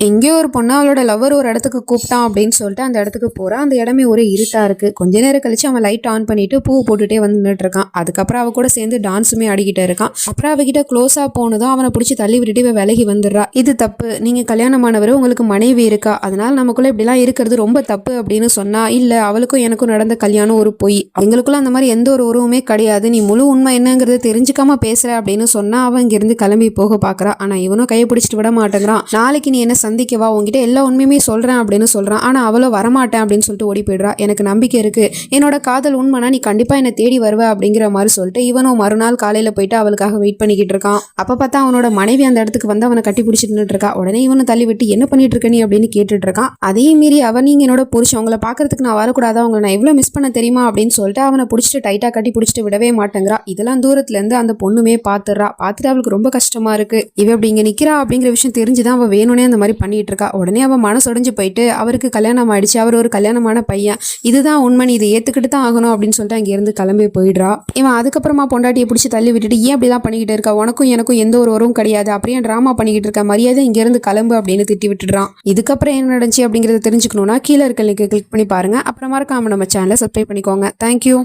எங்கேயோ ஒரு பொண்ணு அவளோட லவ்வர் ஒரு இடத்துக்கு கூப்பிட்டான் அப்படின்னு சொல்லிட்டு அந்த இடத்துக்கு போறா. அந்த இடமே ஒரே இருட்டா இருக்கு. கொஞ்ச நேரம் கழிச்சு அவன் லைட் ஆன் பண்ணிட்டு பூ போட்டுட்டே வந்து நின்றுட்டு இருக்கான். அதுக்கப்புறம் அவ கூட சேர்ந்து டான்ஸுமே ஆடிக்கிட்டே இருக்கான். அப்புறம் அவகிட்ட க்ளோஸா போனதும் அவனை பிடிச்சி தள்ளி விட்டுட்டு இவ விலகி வந்துடுறா. இது தப்பு, நீங்க கல்யாணமானவர், உங்களுக்கு மனைவி இருக்கா, அதனால நமக்குள்ள இப்படிலாம் இருக்கிறது ரொம்ப தப்பு அப்படின்னு சொன்னா, இல்ல அவளுக்கும் எனக்கும் நடந்த கல்யாணம் ஒரு பொய், எங்களுக்குள்ள அந்த மாதிரி எந்த ஒரு உறவுமே கிடையாது, நீ முழு உண்மை என்னங்கிறத தெரிஞ்சுக்காம பேசுற அப்படின்னு சொன்னா அவன் இங்கிருந்து கிளம்பி போக பாக்குறா. ஆனா இவனும் கையை பிடிச்சிட்டு விட மாட்டேங்கிறான். நாளைக்கு நீ என்ன சந்திக்கவா, உங்ககிட்ட எல்லா உண்மையுமே சொல்றேன் அப்படின்னு சொல்றான். ஆனா அவளோ வரமாட்டேன் அப்படின்னு சொல்லிட்டு ஓடி போயிடுறா. எனக்கு நம்பிக்கை இருக்கு, என்னோட காதல் உண்மைனா நீ கண்டிப்பா என்ன தேடி வருவ அப்படிங்கிற மாதிரி சொல்லிட்டு இவனும் மறுநாள் காலையில போயிட்டு அவளுக்காக வெயிட் பண்ணிக்கிட்டு இருக்கான். அப்ப பார்த்தா அவனோட மனைவி அந்த இடத்துக்கு வந்து அவனை கட்டி பிடிச்சிட்டு இருக்கா. உடனே இவனை தள்ளி விட்டு என்ன பண்ணிட்டு இருக்க நீ அப்படின்னு கேட்டுட்டு இருக்கான். அதே மீறி அவன், நீங்க என்னோட புருஷன், உங்களை பாக்குறதுக்கு நான் வரக்கூடாதா, உங்களை நான் எவ்வளவு மிஸ் பண்ண தெரியுமா அப்படின்னு சொல்லிட்டு அவனை பிடிச்சிட்டு டைட்டா கட்டி பிடிச்சிட்டு விடவே மாட்டேங்கிறா. இதெல்லாம் தூரத்துல இருந்து அந்த பொண்ணுமே பாத்துறா. பார்த்துட்டு அவளுக்கு ரொம்ப கஷ்டமா இருக்கு. இவ அப்படி இங்க நிக்கிறா அப்படிங்கிற விஷயம் தெரிஞ்சுதான் அவ வேணும்னே அந்த மாதிரி பண்ணிட்டு இருக்கா. உடனே அவன் மனசொடைஞ்சு போயிட்டு அவருக்கு கல்யாணம் ஆயிடுச்சு, அவர் ஒரு கல்யாணமான பையன், இதுதான் உண்மை, இதை ஏத்துக்கிட்டு தான் ஆகணும் அப்படின்னு சொல்லிட்டு அங்க இருந்து கிளம்பி போயிடுறா. இவன் அதுக்கப்புறமா பொண்டாட்டியை பிடிச்சி தள்ளி விட்டுட்டு, ஏன் அப்படிலாம் பண்ணிக்கிட்டு இருக்கா, உனக்கும் எனக்கும் எந்த ஒரு உறவும் கிடையாது, அப்படியே டிராமா பண்ணிக்கிட்டு இருக்க, மரியாதை இங்க இருந்து கிளம்பு அப்படின்னு திட்டி விட்டுடுறான். இதுக்கப்புறம் என்ன நடந்துச்சு அப்படிங்கறத தெரிஞ்சுக்கணும்னா கீழே இருக்க லிங்கை கிளிக் பண்ணி பாருங்க. அப்புறம் மறக்காம நம்ம சேனலை சப்ஸ்கிரைப் பண்ணிக்கோங்க. தேங்க்யூ.